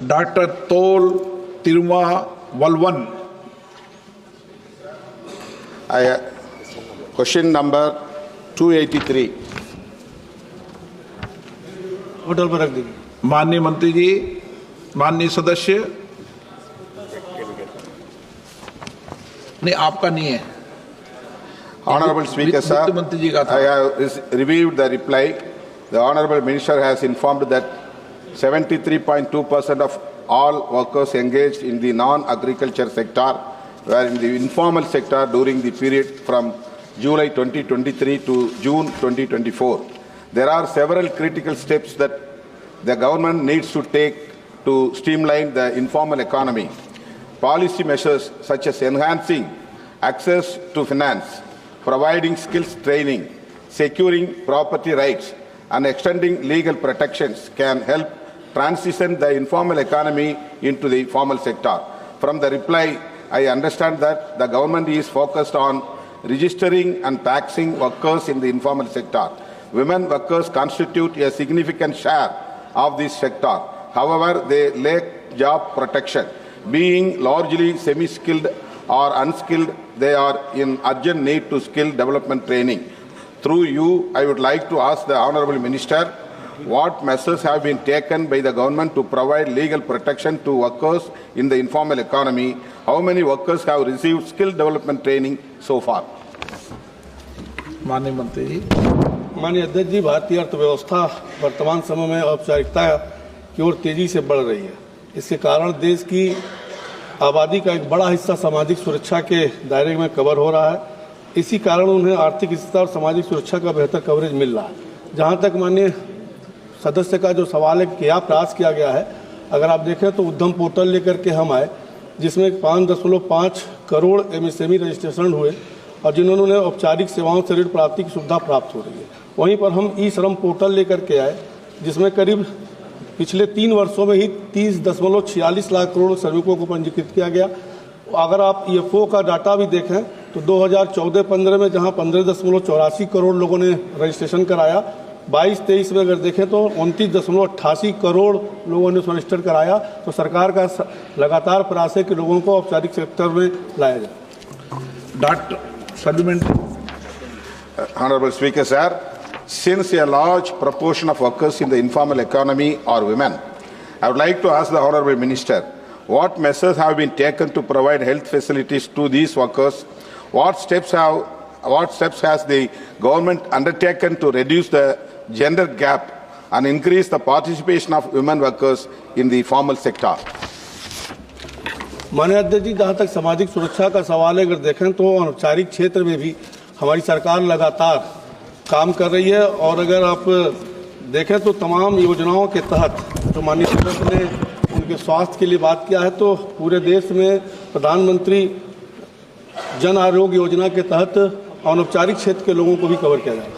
Dr. Tol Tirumavalvan. Question number 283. Hotel पर रख दीजिए। माननीय मंत्री जी, माननीय सदस्य, नहीं आपका नहीं है। Honorable Speaker, sir, मंत्री जी का था। I have reviewed the reply. The Honorable Minister has informed that 73.2% of all workers engaged in the non-agriculture sector were in the informal sector during the period from July 2023 to June 2024. There are several critical steps that the government needs to take to streamline the informal economy. Policy measures such as enhancing access to finance, providing skills training, securing property rights, and extending legal protections can help transition the informal economy into the formal sector. From the reply, I understand that the government is focused on registering and taxing workers in the informal sector. Women workers constitute a significant share of this sector. However, they lack job protection. Being largely semi-skilled or unskilled, they are in urgent need to skill development training. Through you, I would like to ask the Honourable Minister, what measures have been taken by the government to provide legal protection to workers in the informal economy? How many workers have received skill development training so far? माननीय मंत्री जी। माननीय अध्यक्ष जी, भारतीय अर्थव्यवस्था वर्तमान समय में औपचारिकता की ओर तेजी से बढ़ रही है। इसके कारण देश की आबादी का एक बड़ा हिस्सा सामाजिक सुरक्षा के दायरे में कवर हो रहा है। इसी कारण उन्हें आर्थिक स्थिरता और सामाजिक सुरक्षा का बेहतर कवरेज मिल रहा है। जहां तक माननीय सदस्य का जो सवाल है क्या प्रयास किया गया है, अगर आप देखें तो उद्यम पोर्टल लेकर के हम आए, जिसमें 5.5 करोड़ एमएसएमई रजिस्ट्रेशन हुए और जिन्होंने औपचारिक सेवाओं से ऋण प्राप्ति की सुविधा प्राप्त हो रही है। वहीं पर हम ई श्रम पोर्टल लेकर के आए, जिसमें करीब पिछले 3 वर्षों में ही 30.46 लाख करोड़ श्रमिकों को पंजीकृत किया गया। अगर आप ईएफओ का डाटा भी देखें तो 2014-15 में जहां 15.84 करोड़ लोगों ने रजिस्ट्रेशन कराया, 22-23 में अगर देखें तो 29.88 करोड़ लोगों ने रजिस्टर कराया। तो सरकार का लगातार प्रयास है कि लोगों को औपचारिक सेक्टर में लाया जाए। Doctor supplementary. Honourable Speaker, sir, since a large proportion of workers in the informal economy are women, I would like to ask the Honourable Minister, what measures have been taken to provide health facilities to these workers? What steps has the government undertaken to reduce the gender gap and increase the participation of women workers in the formal sector? माननीय अध्यक्ष जी, जहाँ तक सामाजिक सुरक्षा का सवाल है, अगर देखें तो औपचारिक क्षेत्र में भी हमारी सरकार लगातार काम कर रही है। और अगर आप देखें तो तमाम योजनाओं के तहत जो माननीय सदस्य ने उनके स्वास्थ्य के लिए बात किया है, तो पूरे देश में प्रधानमंत्री जन आरोग्य योजना के तहत अनौपचारिक क्षेत्र के लोगों को भी कवर किया जाएगा।